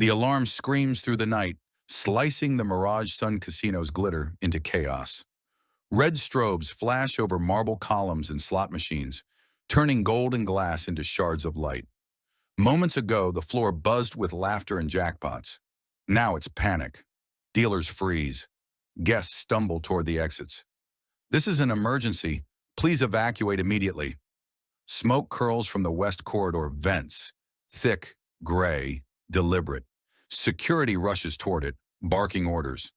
The alarm screams through the night, slicing the Mirage Sun Casino's glitter into chaos. Red strobes flash over marble columns and slot machines, turning gold and glass into shards of light. Moments ago, the floor buzzed with laughter and jackpots. Now it's panic. Dealers freeze. Guests stumble toward the exits. "This is an emergency. Please evacuate immediately." Smoke curls from the west corridor vents, thick, gray, deliberate. Security rushes toward it, barking orders.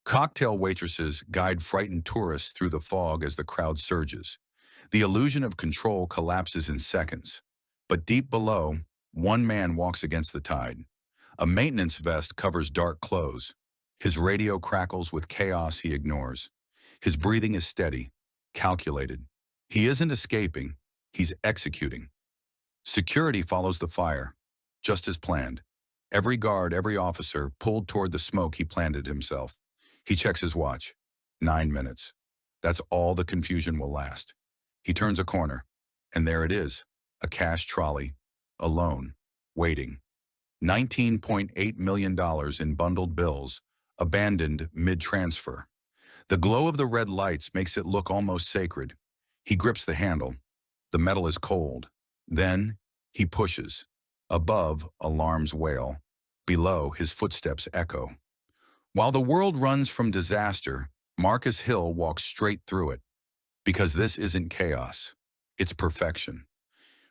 Cocktail waitresses guide frightened tourists through the fog as the crowd surges. The illusion of control collapses in seconds. But deep below, one man walks against the tide. A maintenance vest covers dark clothes. His radio crackles with chaos he ignores. His breathing is steady, calculated. He isn't escaping, he's executing. Security follows the fire, just as planned. Every guard, every officer pulled toward the smoke he planted himself. He checks his watch. 9 minutes. That's all the confusion will last. He turns a corner, and there it is, a cash trolley, alone, waiting. $19.8 million in bundled bills, abandoned mid-transfer. The glow of the red lights makes it look almost sacred. He grips the handle. The metal is cold. Then he pushes. Above, alarms wail. Below, his footsteps echo. While the world runs from disaster, Marcus Hill walks straight through it. Because this isn't chaos. It's perfection.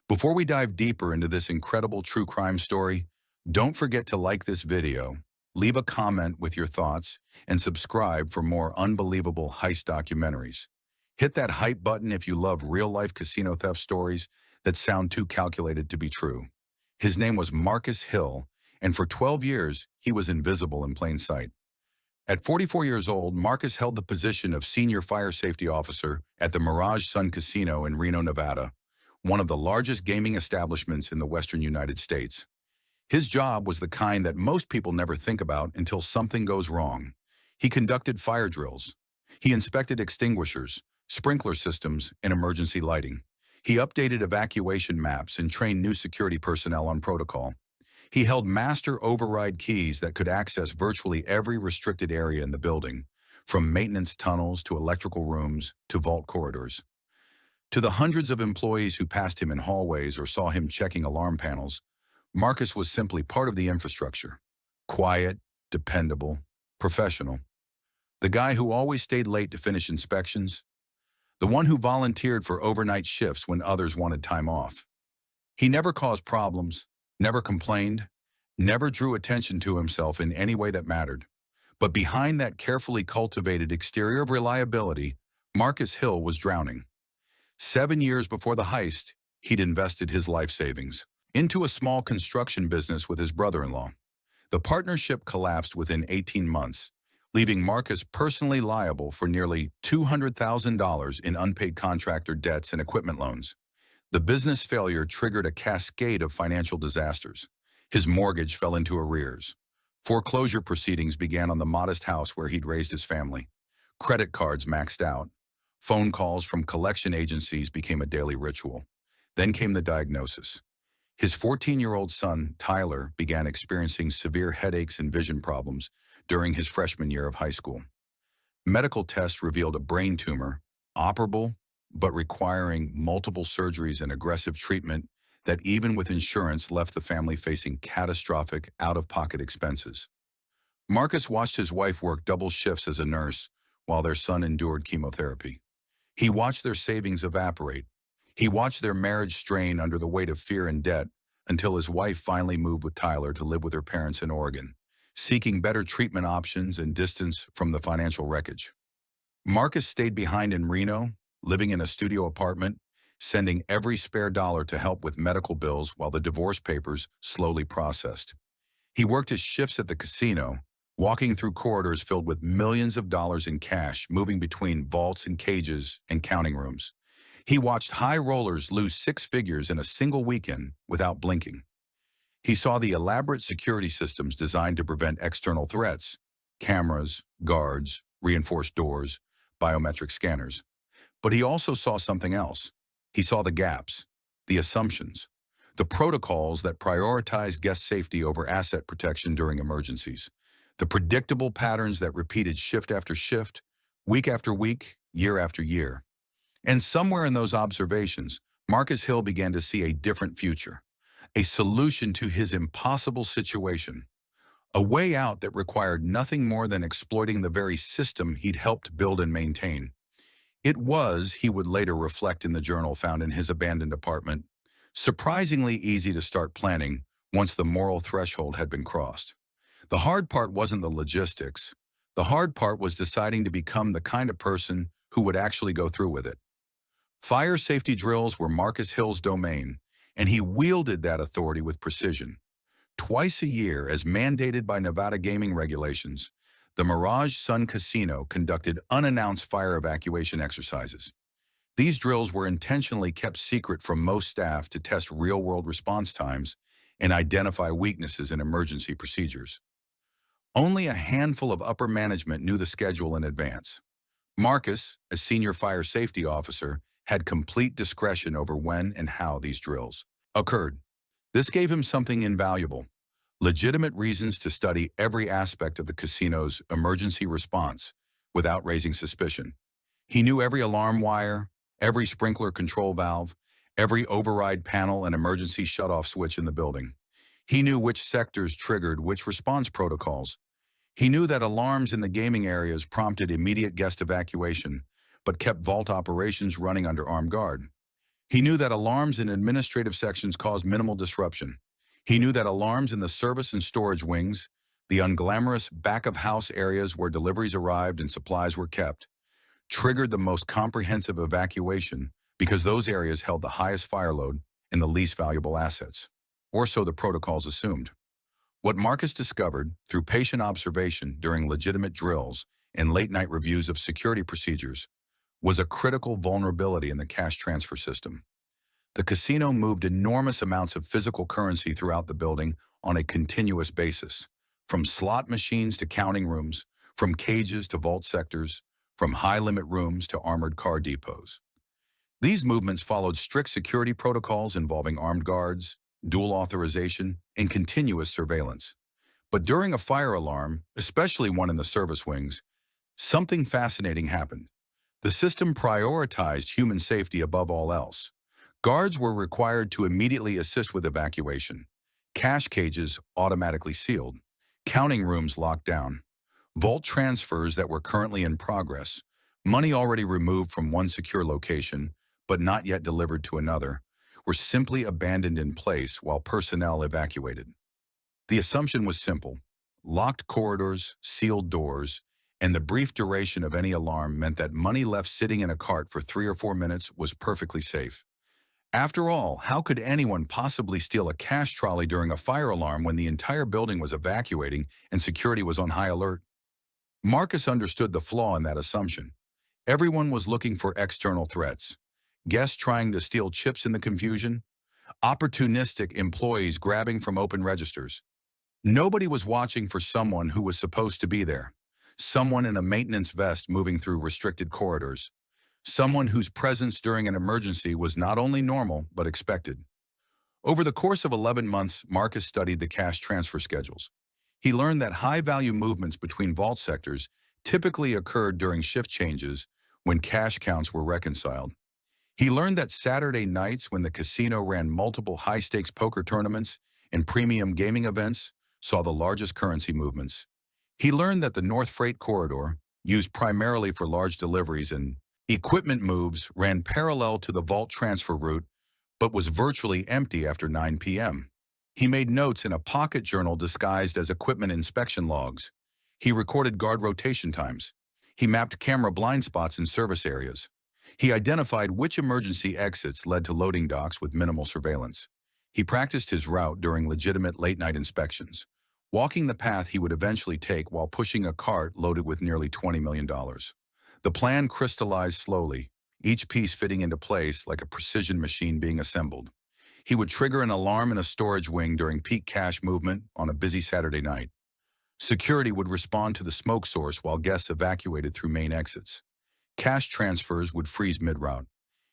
Before we dive deeper into this incredible true crime story, don't forget to like this video, leave a comment with your thoughts, and subscribe for more unbelievable heist documentaries. Hit that hype button if you love real-life casino theft stories that sound too calculated to be true. His name was Marcus Hill, and for 12 years, he was invisible in plain sight. At 44 years old, Marcus held the position of Senior Fire Safety Officer at the Mirage Sun Casino in Reno, Nevada, one of the largest gaming establishments in the western United States. His job was the kind that most people never think about until something goes wrong. He conducted fire drills. He inspected extinguishers, sprinkler systems, and emergency lighting. He updated evacuation maps and trained new security personnel on protocol. He held master override keys that could access virtually every restricted area in the building, from maintenance tunnels to electrical rooms to vault corridors. To the hundreds of employees who passed him in hallways or saw him checking alarm panels, Marcus was simply part of the infrastructure. Quiet, dependable, professional. The guy who always stayed late to finish inspections. The one who volunteered for overnight shifts when others wanted time off. He never caused problems, never complained, never drew attention to himself in any way that mattered. But behind that carefully cultivated exterior of reliability, Marcus Hill was drowning. 7 years before the heist, he'd invested his life savings into a small construction business with his brother-in-law. The partnership collapsed within 18 months, leaving Marcus personally liable for nearly $200,000 in unpaid contractor debts and equipment loans. The business failure triggered a cascade of financial disasters. His mortgage fell into arrears. Foreclosure proceedings began on the modest house where he'd raised his family. Credit cards maxed out. Phone calls from collection agencies became a daily ritual. Then came the diagnosis. His 14-year-old son, Tyler, began experiencing severe headaches and vision problems during his freshman year of high school. Medical tests revealed a brain tumor, operable, but requiring multiple surgeries and aggressive treatment that even with insurance left the family facing catastrophic out-of-pocket expenses. Marcus watched his wife work double shifts as a nurse while their son endured chemotherapy. He watched their savings evaporate. He watched their marriage strain under the weight of fear and debt until his wife finally moved with Tyler to live with her parents in Oregon, seeking better treatment options and distance from the financial wreckage. Marcus stayed behind in Reno, living in a studio apartment, sending every spare dollar to help with medical bills while the divorce papers slowly processed. He worked his shifts at the casino, walking through corridors filled with millions of dollars in cash, moving between vaults and cages and counting rooms. He watched high rollers lose 6 figures in a single weekend without blinking. He saw the elaborate security systems designed to prevent external threats: cameras, guards, reinforced doors, biometric scanners. But he also saw something else. He saw the gaps, the assumptions, The protocols that prioritize guest safety over asset protection during emergencies. The predictable patterns that repeated shift after shift, week after week, year after year. And somewhere in those observations, Marcus Hill began to see a different future, a solution to his impossible situation, a way out that required nothing more than exploiting the very system he'd helped build and maintain. It was, he would later reflect in the journal found in his abandoned apartment, surprisingly easy to start planning once the moral threshold had been crossed. The hard part wasn't the logistics. The hard part was deciding to become the kind of person who would actually go through with it. Fire safety drills were Marcus Hill's domain, and he wielded that authority with precision. Twice a year, as mandated by Nevada gaming regulations, the Mirage Sun Casino conducted unannounced fire evacuation exercises. These drills were intentionally kept secret from most staff to test real-world response times and identify weaknesses in emergency procedures. Only a handful of upper management knew the schedule in advance. Marcus, as senior fire safety officer, had complete discretion over when and how these drills occurred. This gave him something invaluable: legitimate reasons to study every aspect of the casino's emergency response without raising suspicion. He knew every alarm wire, every sprinkler control valve, every override panel and emergency shutoff switch in the building. He knew which sectors triggered which response protocols. He knew that alarms in the gaming areas prompted immediate guest evacuation, but kept vault operations running under armed guard. He knew that alarms in administrative sections caused minimal disruption. He knew that alarms in the service and storage wings, the unglamorous back-of-house areas where deliveries arrived and supplies were kept, triggered the most comprehensive evacuation because those areas held the highest fire load and the least valuable assets. Or so the protocols assumed. What Marcus discovered through patient observation during legitimate drills and late-night reviews of security procedures was a critical vulnerability in the cash transfer system. The casino moved enormous amounts of physical currency throughout the building on a continuous basis, from slot machines to counting rooms, from cages to vault sectors, from high-limit rooms to armored car depots. These movements followed strict security protocols involving armed guards, dual authorization, and continuous surveillance. But during a fire alarm, especially one in the service wings, something fascinating happened. The system prioritized human safety above all else. Guards were required to immediately assist with evacuation. Cash cages automatically sealed. Counting rooms locked down. Vault transfers that were currently in progress, money already removed from one secure location, but not yet delivered to another, were simply abandoned in place while personnel evacuated. The assumption was simple: locked corridors, sealed doors, and the brief duration of any alarm meant that money left sitting in a cart for 3 or 4 minutes was perfectly safe. After all, how could anyone possibly steal a cash trolley during a fire alarm when the entire building was evacuating and security was on high alert? Marcus understood the flaw in that assumption. Everyone was looking for external threats: guests trying to steal chips in the confusion, opportunistic employees grabbing from open registers. Nobody was watching for someone who was supposed to be there, someone in a maintenance vest moving through restricted corridors, someone whose presence during an emergency was not only normal but expected. Over the course of 11 months, Marcus studied the cash transfer schedules. He learned that high-value movements between vault sectors typically occurred during shift changes when cash counts were reconciled. He learned that Saturday nights, when the casino ran multiple high-stakes poker tournaments and premium gaming events, saw the largest currency movements. He learned that the North Freight Corridor, used primarily for large deliveries and equipment moves, ran parallel to the vault transfer route, but was virtually empty after 9 p.m. He made notes in a pocket journal disguised as equipment inspection logs. He recorded guard rotation times. He mapped camera blind spots in service areas. He identified which emergency exits led to loading docks with minimal surveillance. He practiced his route during legitimate late-night inspections, walking the path he would eventually take while pushing a cart loaded with nearly $20 million. The plan crystallized slowly, each piece fitting into place like a precision machine being assembled. He would trigger an alarm in a storage wing during peak cash movement on a busy Saturday night. Security would respond to the smoke source while guests evacuated through main exits. Cash transfers would freeze mid-route.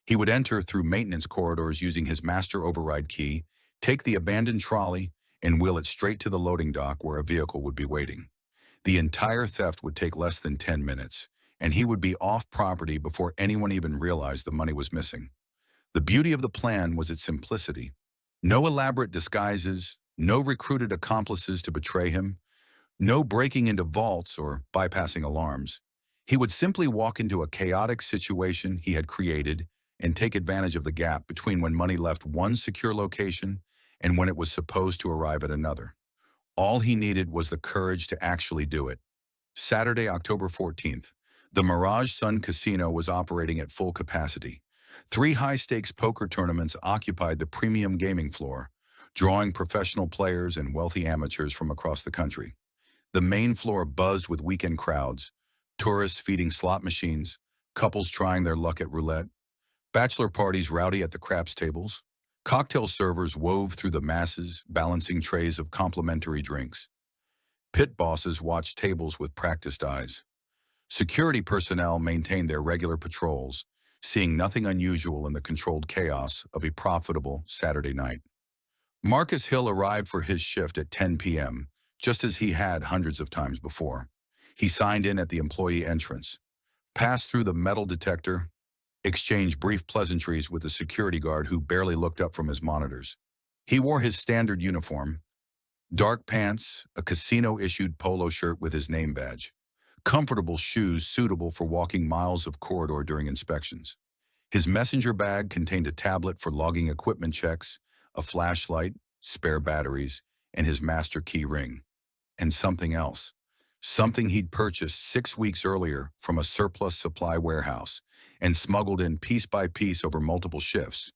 He would enter through maintenance corridors using his master override key, take the abandoned trolley, and wheel it straight to the loading dock where a vehicle would be waiting. The entire theft would take less than 10 minutes, and he would be off property before anyone even realized the money was missing. The beauty of the plan was its simplicity. No elaborate disguises, no recruited accomplices to betray him, no breaking into vaults or bypassing alarms. He would simply walk into a chaotic situation he had created and take advantage of the gap between when money left one secure location and when it was supposed to arrive at another. All he needed was the courage to actually do it. Saturday, October 14th, the Mirage Sun Casino was operating at full capacity. 3 high-stakes poker tournaments occupied the premium gaming floor, drawing professional players and wealthy amateurs from across the country. The main floor buzzed with weekend crowds, tourists feeding slot machines, couples trying their luck at roulette, bachelor parties rowdy at the craps tables. Cocktail servers wove through the masses, balancing trays of complimentary drinks. Pit bosses watched tables with practiced eyes. Security personnel maintained their regular patrols, seeing nothing unusual in the controlled chaos of a profitable Saturday night. Marcus Hill arrived for his shift at 10 p.m., just as he had hundreds of times before. He signed in at the employee entrance, passed through the metal detector, exchanged brief pleasantries with the security guard who barely looked up from his monitors. He wore his standard uniform, dark pants, a casino-issued polo shirt with his name badge, comfortable shoes suitable for walking miles of corridor during inspections. His messenger bag contained a tablet for logging equipment checks, a flashlight, spare batteries, and his master key ring. And something else. Something he'd purchased 6 weeks earlier from a surplus supply warehouse and smuggled in piece by piece over multiple shifts.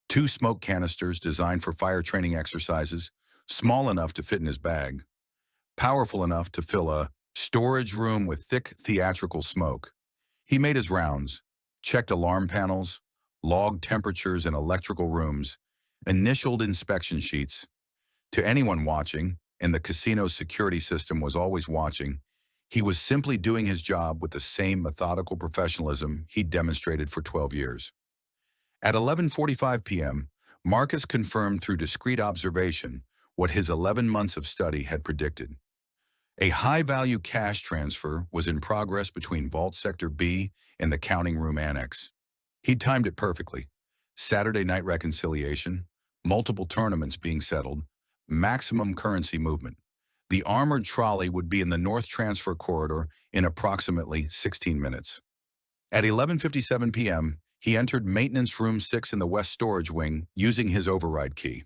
2 smoke canisters designed for fire training exercises, small enough to fit in his bag, powerful enough to fill a storage room with thick theatrical smoke. He made his rounds, checked alarm panels, logged temperatures in electrical rooms, initialed inspection sheets. To anyone watching, and the casino's security system was always watching, he was simply doing his job with the same methodical professionalism he'd demonstrated for 12 years. At 11:45 p.m., Marcus confirmed through discreet observation what his 11 months of study had predicted. A high-value cash transfer was in progress between Vault Sector B and the counting room annex. He'd timed it perfectly. Saturday night reconciliation, multiple tournaments being settled, maximum currency movement. The armored trolley would be in the North Transfer Corridor in approximately 16 minutes. At 11:57 p.m., he entered Maintenance Room 6 in the West Storage Wing using his override key.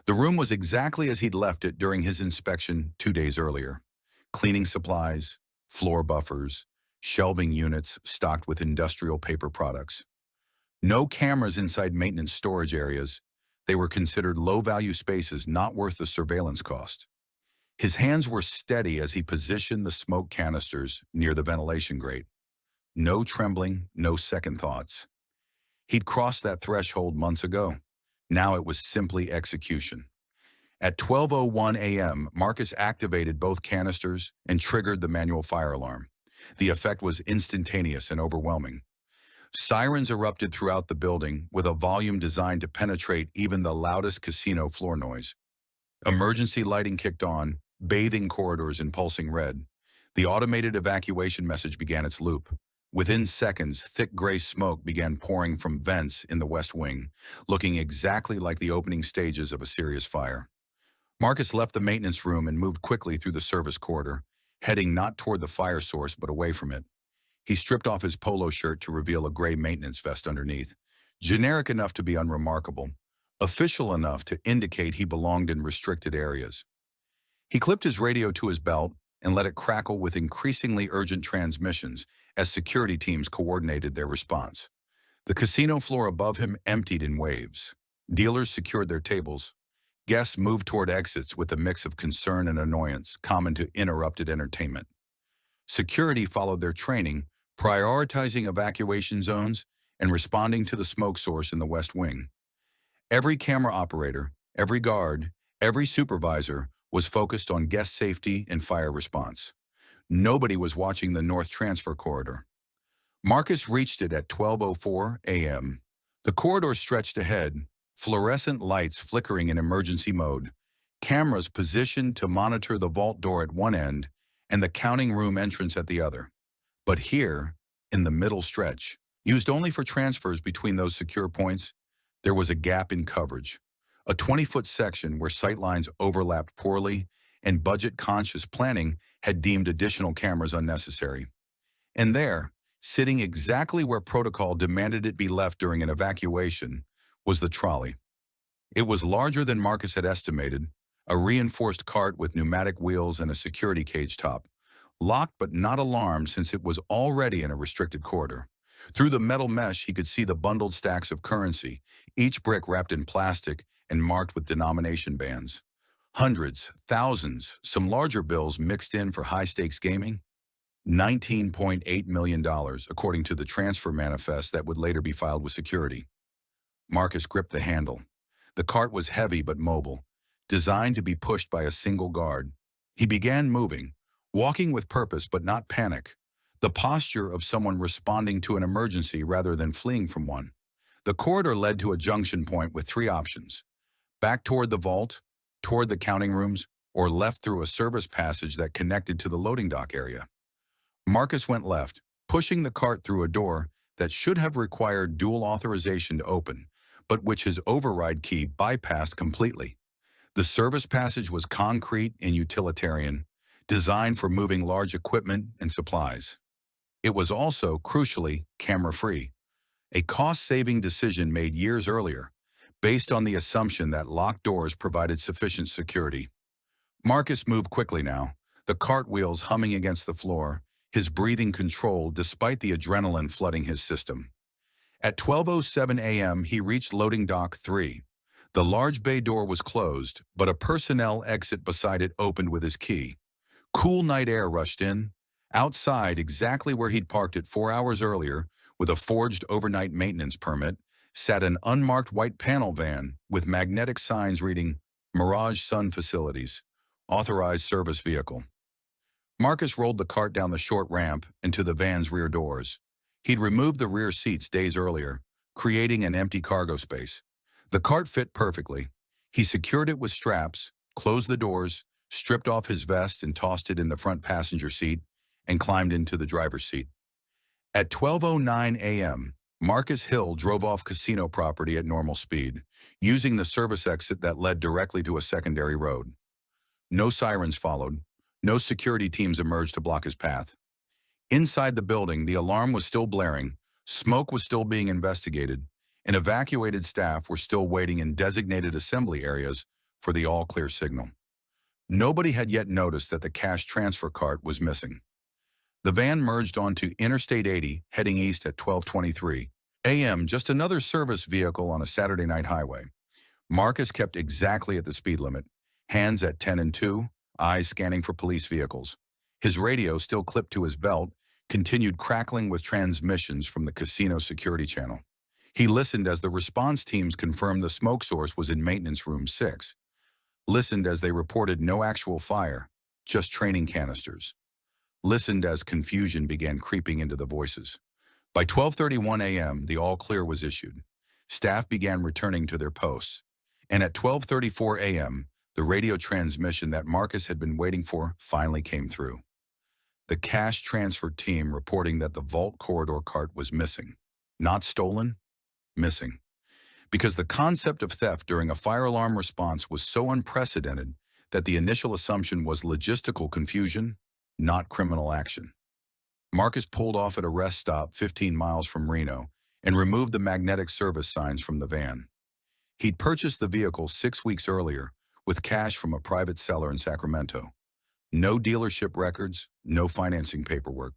The room was exactly as he'd left it during his inspection 2 days earlier. Cleaning supplies, floor buffers, shelving units stocked with industrial paper products. No cameras inside maintenance storage areas. They were considered low-value spaces not worth the surveillance cost. His hands were steady as he positioned the smoke canisters near the ventilation grate. No trembling, no second thoughts. He'd crossed that threshold months ago. Now it was simply execution. At 12:01 a.m., Marcus activated both canisters and triggered the manual fire alarm. The effect was instantaneous and overwhelming. Sirens erupted throughout the building with a volume designed to penetrate even the loudest casino floor noise. Emergency lighting kicked on, bathing corridors in pulsing red. The automated evacuation message began its loop. Within seconds, thick gray smoke began pouring from vents in the West Wing, looking exactly like the opening stages of a serious fire. Marcus left the maintenance room and moved quickly through the service corridor, heading not toward the fire source but away from it. He stripped off his polo shirt to reveal a gray maintenance vest underneath, generic enough to be unremarkable, official enough to indicate he belonged in restricted areas. He clipped his radio to his belt and let it crackle with increasingly urgent transmissions as security teams coordinated their response. The casino floor above him emptied in waves. Dealers secured their tables. Guests moved toward exits with a mix of concern and annoyance common to interrupted entertainment. Security followed their training, prioritizing evacuation zones and responding to the smoke source in the West Wing. Every camera operator, every guard, every supervisor was focused on guest safety and fire response. Nobody was watching the North Transfer Corridor. Marcus reached it at 12:04 a.m. The corridor stretched ahead, fluorescent lights flickering in emergency mode, cameras positioned to monitor the vault door at one end and the counting room entrance at the other. But here, in the middle stretch, used only for transfers between those secure points, there was a gap in coverage. A 20-foot section where sightlines overlapped poorly and budget-conscious planning had deemed additional cameras unnecessary. And there, sitting exactly where protocol demanded it be left during an evacuation, was the trolley. It was larger than Marcus had estimated, a reinforced cart with pneumatic wheels and a security cage top, locked but not alarmed since it was already in a restricted corridor. Through the metal mesh, he could see the bundled stacks of currency, each brick wrapped in plastic and marked with denomination bands. Hundreds, thousands, some larger bills mixed in for high-stakes gaming. $19.8 million, according to the transfer manifest that would later be filed with security. Marcus gripped the handle. The cart was heavy but mobile, designed to be pushed by a single guard. He began moving, walking with purpose but not panic, the posture of someone responding to an emergency rather than fleeing from one. The corridor led to a junction point with three options: back toward the vault, toward the counting rooms, or left through a service passage that connected to the loading dock area. Marcus went left, pushing the cart through a door that should have required dual authorization to open, but which his override key bypassed completely. The service passage was concrete and utilitarian, designed for moving large equipment and supplies. It was also, crucially, camera-free, a cost-saving decision made years earlier, based on the assumption that locked doors provided sufficient security. Marcus moved quickly now, the cart wheels humming against the floor, his breathing controlled despite the adrenaline flooding his system. At 12:07 a.m., he reached loading dock 3. The large bay door was closed, but a personnel exit beside it opened with his key. Cool night air rushed in. Outside, exactly where he'd parked it 4 hours earlier, with a forged overnight maintenance permit, sat an unmarked white panel van with magnetic signs reading Mirage Sun Facilities, authorized service vehicle. Marcus rolled the cart down the short ramp and to the van's rear doors. He'd removed the rear seats days earlier, creating an empty cargo space. The cart fit perfectly. He secured it with straps, closed the doors, stripped off his vest and tossed it in the front passenger seat, and climbed into the driver's seat. At 12:09 a.m., Marcus Hill drove off casino property at normal speed, using the service exit that led directly to a secondary road. No sirens followed. No security teams emerged to block his path. Inside the building, the alarm was still blaring, smoke was still being investigated, and evacuated staff were still waiting in designated assembly areas for the all-clear signal. Nobody had yet noticed that the cash transfer cart was missing. The van merged onto Interstate 80, heading east at 12:23 a.m., just another service vehicle on a Saturday night highway. Marcus kept exactly at the speed limit, hands at 10 and 2, eyes scanning for police vehicles. His radio, still clipped to his belt, continued crackling with transmissions from the casino security channel. He listened as the response teams confirmed the smoke source was in maintenance room 6. Listened as they reported no actual fire, just training canisters. Listened as confusion began creeping into the voices. By 12:31 a.m., the all-clear was issued. Staff began returning to their posts. And at 12:34 a.m., the radio transmission that Marcus had been waiting for finally came through. The cash transfer team reporting that the vault corridor cart was missing. Not stolen, missing. Because the concept of theft during a fire alarm response was so unprecedented that the initial assumption was logistical confusion, not criminal action. Marcus pulled off at a rest stop 15 miles from Reno and removed the magnetic service signs from the van. He'd purchased the vehicle 6 weeks earlier with cash from a private seller in Sacramento. No dealership records, no financing paperwork.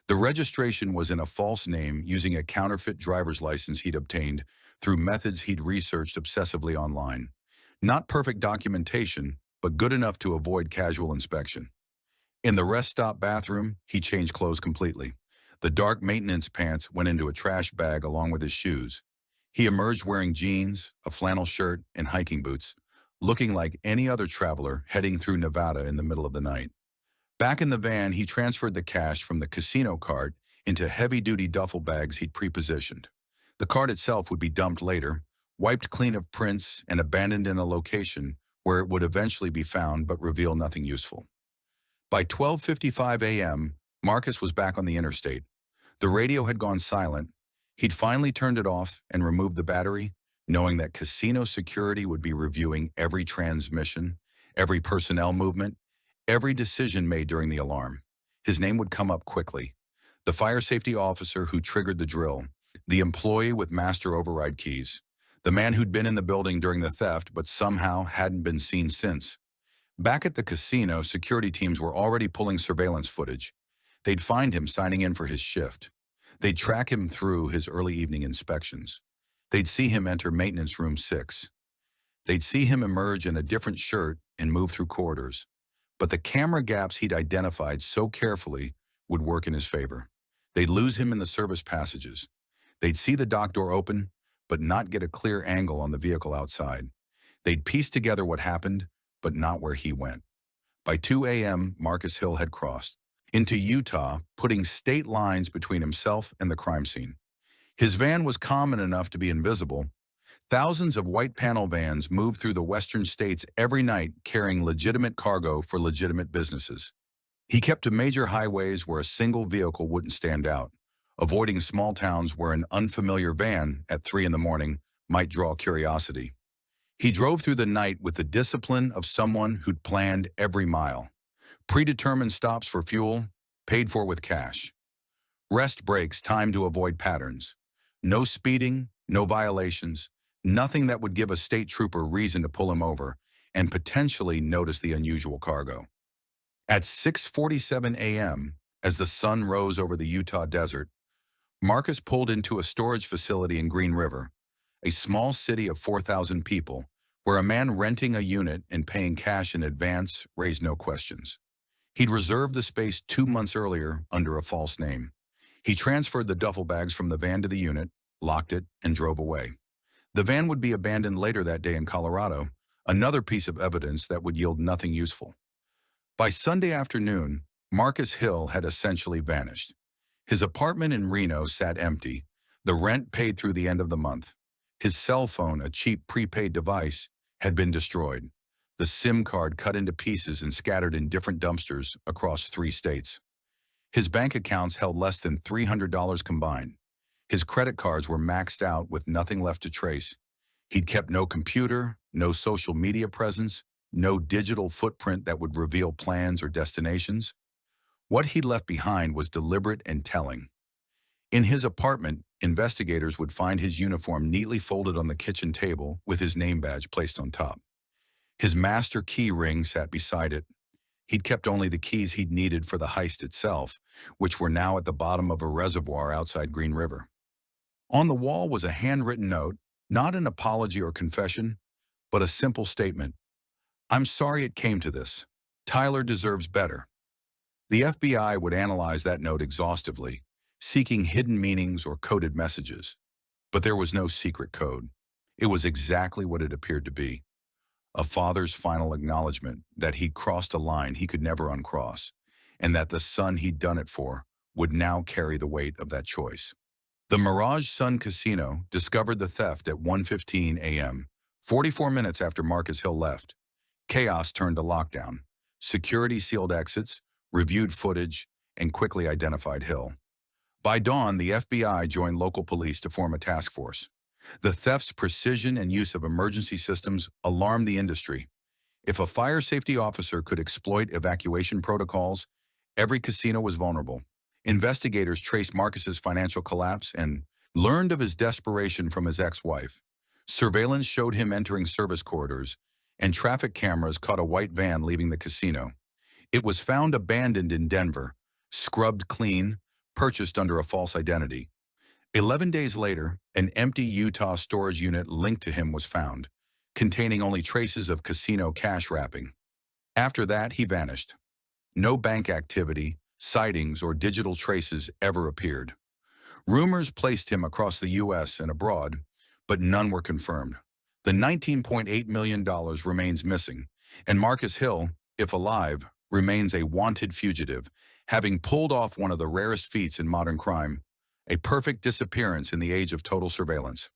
The registration was in a false name using a counterfeit driver's license he'd obtained through methods he'd researched obsessively online. Not perfect documentation, but good enough to avoid casual inspection. In the rest stop bathroom, he changed clothes completely. The dark maintenance pants went into a trash bag along with his shoes. He emerged wearing jeans, a flannel shirt, and hiking boots, looking like any other traveler heading through Nevada in the middle of the night. Back in the van, he transferred the cash from the casino cart into heavy-duty duffel bags he'd pre-positioned. The cart itself would be dumped later, wiped clean of prints and abandoned in a location where it would eventually be found but reveal nothing useful. By 12:55 a.m., Marcus was back on the interstate. The radio had gone silent. He'd finally turned it off and removed the battery, knowing that casino security would be reviewing every transmission, every personnel movement, every decision made during the alarm. His name would come up quickly. The fire safety officer who triggered the drill, the employee with master override keys, the man who'd been in the building during the theft but somehow hadn't been seen since. Back at the casino, security teams were already pulling surveillance footage. They'd find him signing in for his shift. They'd track him through his early evening inspections. They'd see him enter maintenance room 6. They'd see him emerge in a different shirt and move through corridors. But the camera gaps he'd identified so carefully would work in his favor. They'd lose him in the service passages. They'd see the dock door open, but not get a clear angle on the vehicle outside. They'd piece together what happened, but not where he went. By 2 a.m., Marcus Hill had crossed into Utah, putting state lines between himself and the crime scene. His van was common enough to be invisible. Thousands of white panel vans moved through the western states every night carrying legitimate cargo for legitimate businesses. He kept to major highways where a single vehicle wouldn't stand out, avoiding small towns where an unfamiliar van at 3 in the morning might draw curiosity. He drove through the night with the discipline of someone who'd planned every mile. Predetermined stops for fuel, paid for with cash. Rest breaks timed to avoid patterns. No speeding, no violations, nothing that would give a state trooper reason to pull him over and potentially notice the unusual cargo. At 6:47 a.m., as the sun rose over the Utah desert, Marcus pulled into a storage facility in Green River, a small city of 4,000 people, where a man renting a unit and paying cash in advance raised no questions. He'd reserved the space 2 months earlier under a false name. He transferred the duffel bags from the van to the unit, locked it, and drove away. The van would be abandoned later that day in Colorado, another piece of evidence that would yield nothing useful. By Sunday afternoon, Marcus Hill had essentially vanished. His apartment in Reno sat empty, the rent paid through the end of the month. His cell phone, a cheap prepaid device, had been destroyed. The SIM card cut into pieces and scattered in different dumpsters across 3 states. His bank accounts held less than $300 combined. His credit cards were maxed out with nothing left to trace. He'd kept no computer, no social media presence, no digital footprint that would reveal plans or destinations. What he'd left behind was deliberate and telling. In his apartment, investigators would find his uniform neatly folded on the kitchen table with his name badge placed on top. His master key ring sat beside it. He'd kept only the keys he'd needed for the heist itself, which were now at the bottom of a reservoir outside Green River. On the wall was a handwritten note, not an apology or confession, but a simple statement. "I'm sorry it came to this. Tyler deserves better." The FBI would analyze that note exhaustively, seeking hidden meanings or coded messages. But there was no secret code. It was exactly what it appeared to be. A father's final acknowledgement that he'd crossed a line he could never uncross, and that the son he'd done it for would now carry the weight of that choice. The Mirage Sun Casino discovered the theft at 1:15 a.m., 44 minutes after Marcus Hill left. Chaos turned to lockdown. Security sealed exits, reviewed footage, and quickly identified Hill. By dawn, the FBI joined local police to form a task force. The theft's precision and use of emergency systems alarmed the industry. If a fire safety officer could exploit evacuation protocols, every casino was vulnerable. Investigators traced Marcus's financial collapse and learned of his desperation from his ex-wife. Surveillance showed him entering service corridors, and traffic cameras caught a white van leaving the casino. It was found abandoned in Denver, scrubbed clean, purchased under a false identity. 11 days later, an empty Utah storage unit linked to him was found, containing only traces of casino cash wrapping. After that, he vanished. No bank activity, sightings, or digital traces ever appeared. Rumors placed him across the U.S. and abroad, but none were confirmed. The $19.8 million remains missing, and Marcus Hill, if alive, remains a wanted fugitive, having pulled off one of the rarest feats in modern crime, a perfect disappearance in the age of total surveillance.